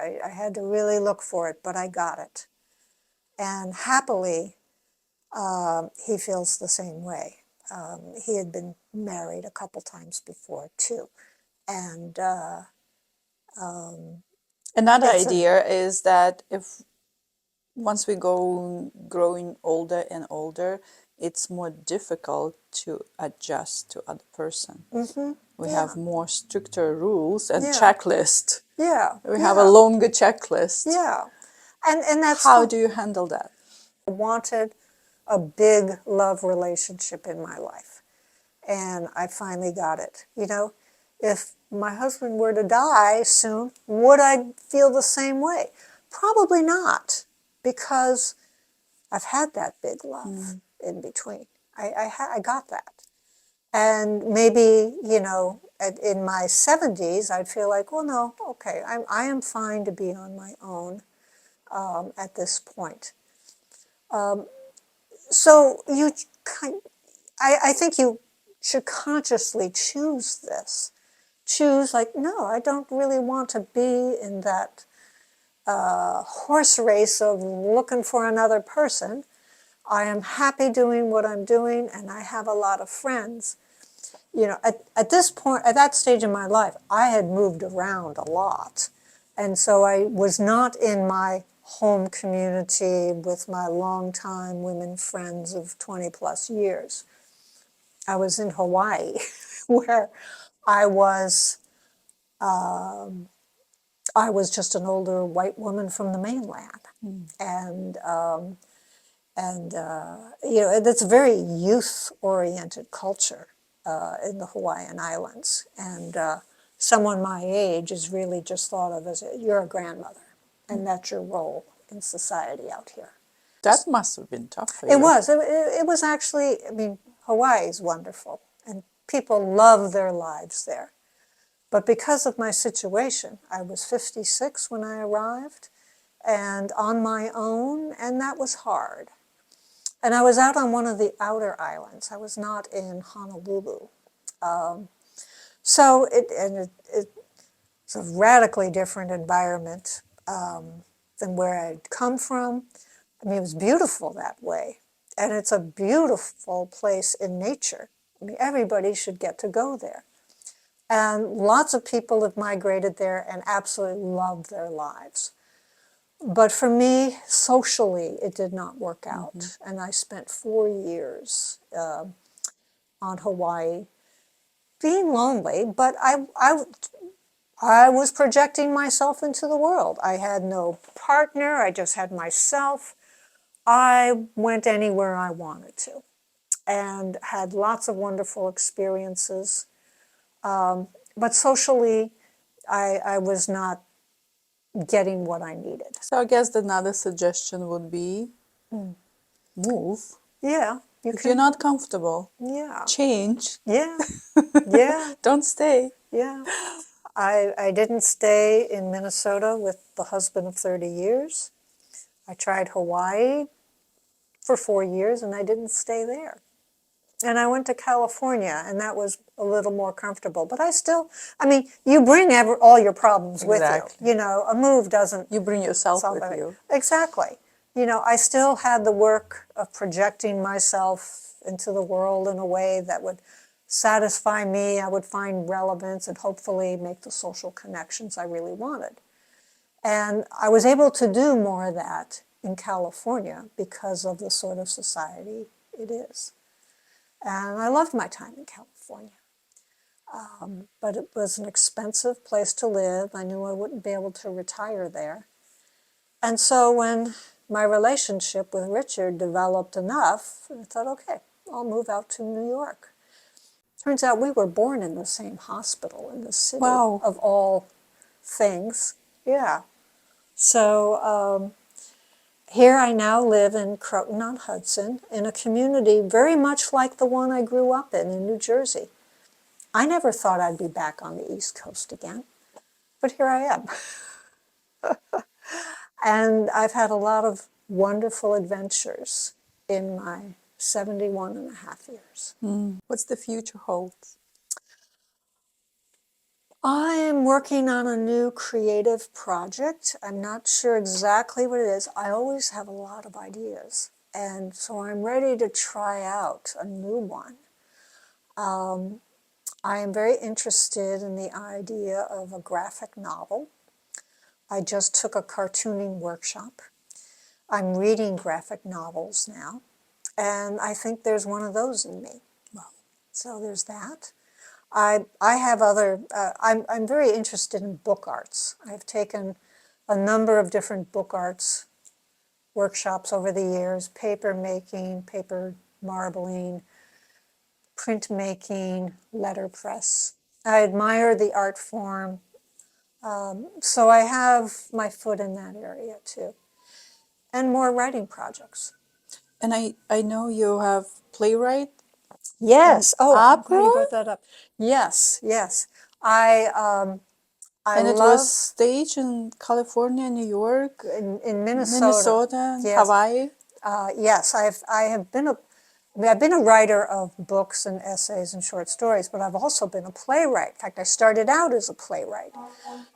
I had to really look for it, but I got it. And happily, he feels the same way. He had been married a couple times before too, and
Another
it's a,
idea is that if once we go growing older and older, it's more difficult to adjust to other person. We
yeah,
have more stricter rules and
yeah,
checklist.
yeah,
We have a
yeah,
longer checklist.
yeah, and that's
How
fine.
do you handle that?
I wanted a big love relationship in my life, and I finally got it. If my husband were to die soon, would I feel the same way? Probably not, because I've had that big love in between. I got that. And maybe, in my 70s, I'd feel like, well, no, okay, I am fine to be on my own at this point. So I think you should consciously choose this. Choose, like, no, I don't really want to be in that horse race of looking for another person. I am happy doing what I'm doing, and I have a lot of friends. At this point, at that stage in my life, I had moved around a lot. And so I was not in my home community with my longtime women friends of 20 plus years. I was in Hawaii, where I was I was just an older white woman from the mainland, and it's a very youth-oriented culture in the Hawaiian Islands, and someone my age is really just thought of as you're a grandmother, and that's your role in society out here.
That must have been tough for
It
you.
was. It was actually. I mean, Hawaii is wonderful, and people love their lives there. But because of my situation, I was 56 when I arrived, and on my own, and that was hard. And I was out on one of the outer islands. I was not in Honolulu. So it's a radically different environment than where I'd come from. I mean, it was beautiful that way. And it's a beautiful place in nature. I mean, everybody should get to go there. And lots of people have migrated there and absolutely love their lives. But for me, socially, it did not work out. And I spent 4 years on Hawaii being lonely, but I was projecting myself into the world. I had no partner, I just had myself. I went anywhere I wanted to and had lots of wonderful experiences. But socially, I was not getting what I needed.
So I guess another suggestion would be Move.
Yeah, you
If you're
can.
not comfortable,
Yeah,
change.
yeah, yeah,
Don't stay.
yeah. I didn't stay in Minnesota with the husband of 30 years. I tried Hawaii for 4 years and I didn't stay there. And I went to California and that was a little more comfortable. But I still, I mean, you bring all your problems with you.
Exactly.
You know, a move doesn't
You bring yourself
solve
with
everything.
you.
Exactly. You know, I still had the work of projecting myself into the world in a way that would satisfy me. I would find relevance and hopefully make the social connections I really wanted. And I was able to do more of that in California because of the sort of society it is. And I loved my time in California. But it was an expensive place to live. I knew I wouldn't be able to retire there. And so when my relationship with Richard developed enough, I thought, okay, I'll move out to New York. Turns out we were born in the same hospital in the city,
Wow.
of all things. Yeah. So here I now live in Croton-on-Hudson in a community very much like the one I grew up in New Jersey. I never thought I'd be back on the East Coast again, but here I am. And I've had a lot of wonderful adventures in my 71 and a half years.
What's the future holds?
I am working on a new creative project. I'm not sure exactly what it is. I always have a lot of ideas. And so I'm ready to try out a new one. I am very interested in the idea of a graphic novel. I just took a cartooning workshop. I'm reading graphic novels now, and I think there's one of those in me.
Wow.
So there's that. I have other, I'm very interested in book arts. I've taken a number of different book arts workshops over the years, paper making, paper marbling, printmaking, letterpress. I admire the art form, so I have my foot in that area too. And more writing projects.
And I know you have playwright and
Yes. Oh, I'm glad
opera,
you brought that up. Yes, yes. I I
and it was
love
staged in California, New York,
in Minnesota.
Minnesota, and
Yes,
Hawaii.
yes. I have been a I mean, I've been a writer of books and essays and short stories, but I've also been a playwright. In fact, I started out as a playwright.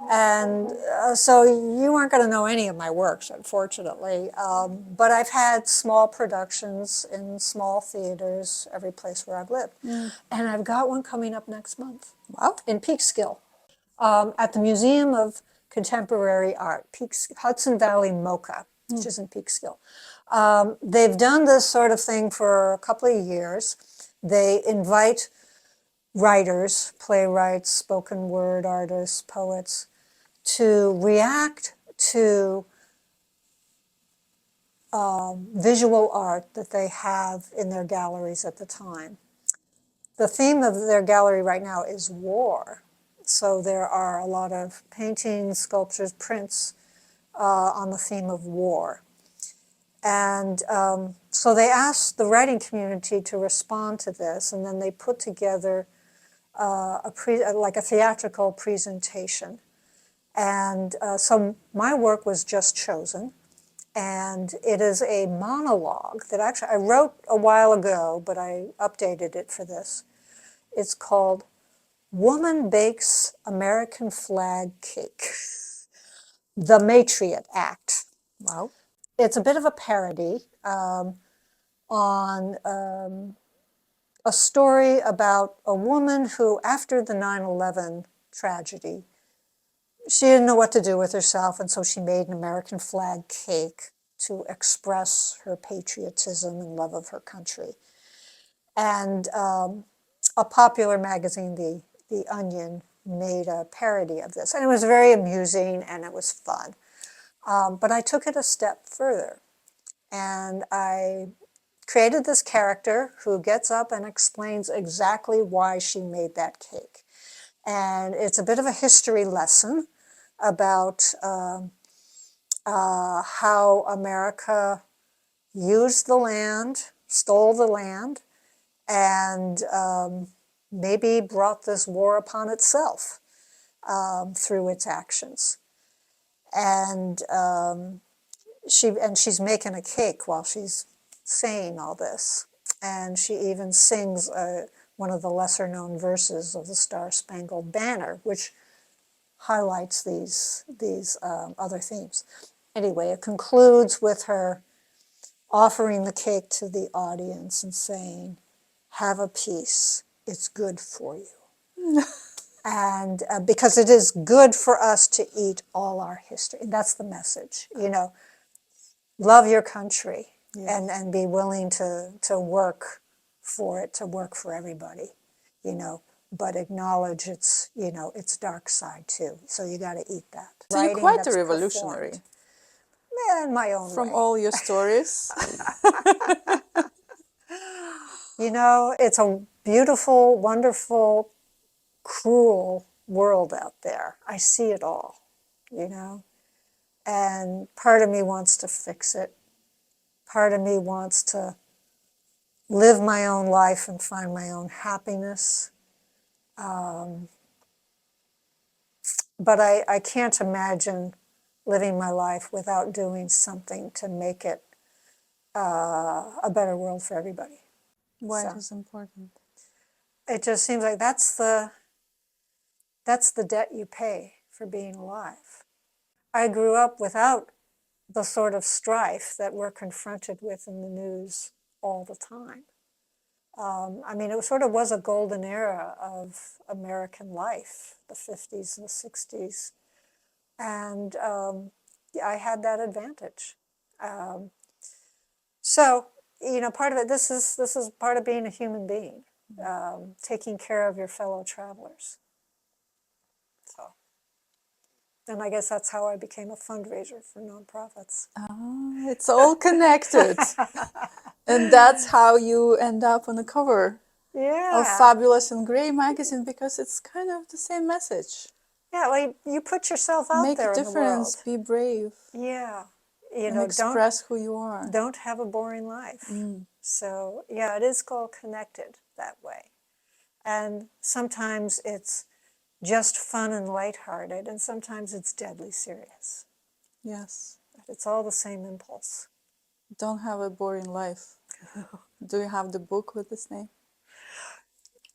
And so you aren't going to know any of my works, unfortunately. But I've had small productions in small theaters, every place where I've lived. And I've got one coming up next month
Wow.
in Peekskill at the Museum of Contemporary Art, Hudson Valley MoCA, which is in Peekskill. They've done this sort of thing for a couple of years. They invite writers, playwrights, spoken word artists, poets, to react to visual art that they have in their galleries at the time. The theme of their gallery right now is war. So there are a lot of paintings, sculptures, prints on the theme of war. And so they asked the writing community to respond to this, and then they put together like a theatrical presentation. And so my work was just chosen, and it is a monologue that actually I wrote a while ago, but I updated it for this. It's called Woman Bakes American Flag Cake, the Matriot Act.
Wow.
It's a bit of a parody on a story about a woman who, after the 9/11 tragedy, she didn't know what to do with herself, and so she made an American flag cake to express her patriotism and love of her country. And a popular magazine, the Onion, made a parody of this. And it was very amusing and it was fun. But I took it a step further. And I created this character who gets up and explains exactly why she made that cake. And it's a bit of a history lesson about how America used the land, stole the land, and maybe brought this war upon itself through its actions. And she's making a cake while she's saying all this. And she even sings one of the lesser known verses of the Star-Spangled Banner, which highlights these other themes. Anyway, it concludes with her offering the cake to the audience and saying, "Have a piece, it's good for you." And because it is good for us to eat all our history. That's the message, love your country, and be willing to work for it, to work for everybody, but acknowledge its dark side too. So you got to eat that.
So you're
Writing
quite a
that's
revolutionary.
performed. In my own
From
way.
all your stories.
It's a beautiful, wonderful, cruel world out there. I see it all, and part of me wants to fix it. Part of me wants to live my own life and find my own happiness. But I can't imagine living my life without doing something to make it a better world for everybody.
Why it is important.
It just seems like that's the debt you pay for being alive. I grew up without the sort of strife that we're confronted with in the news all the time. It sort of was a golden era of American life, the 50s and the 60s. And I had that advantage. So, part of it, this is part of being a human being, taking care of your fellow travelers. So, and I guess that's how I became a fundraiser for nonprofits.
It's all connected. And that's how you end up on the cover of Fabulous and Grey magazine, because it's kind of the same message.
Yeah, well, you put yourself out
Make
there
a
in the world.
difference, be brave.
Yeah.
And express who you are.
Don't have a boring life. So, yeah, it is all connected that way. And sometimes it's just fun and lighthearted, and sometimes it's deadly serious.
Yes.
But it's all the same impulse.
Don't have a boring life. Do you have the book with this name?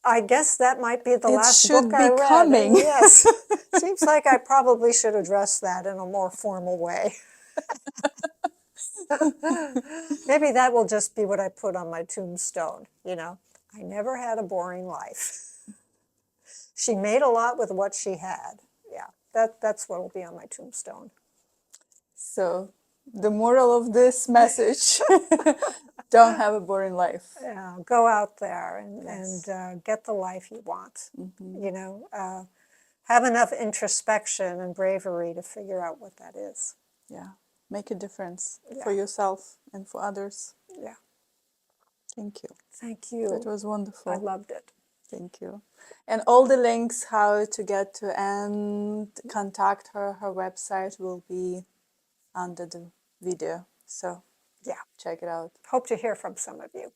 I guess that might be the last
should
book I
be
read.
coming.
Yes. Seems like I probably should address that in a more formal way. Maybe that will just be what I put on my tombstone, I never had a boring life. She made a lot with what she had. Yeah, that's what will be on my tombstone.
So, the moral of this message, don't have a boring life.
Yeah, go out there and get the life you want. Have enough introspection and bravery to figure out what that is.
Yeah, make a difference for yourself and for others.
Yeah.
Thank you.
Thank you.
That was wonderful.
I loved it.
Thank you. And all the links how to get to and contact her website will be under the video. So
yeah,
check it out.
Hope to hear from some of you.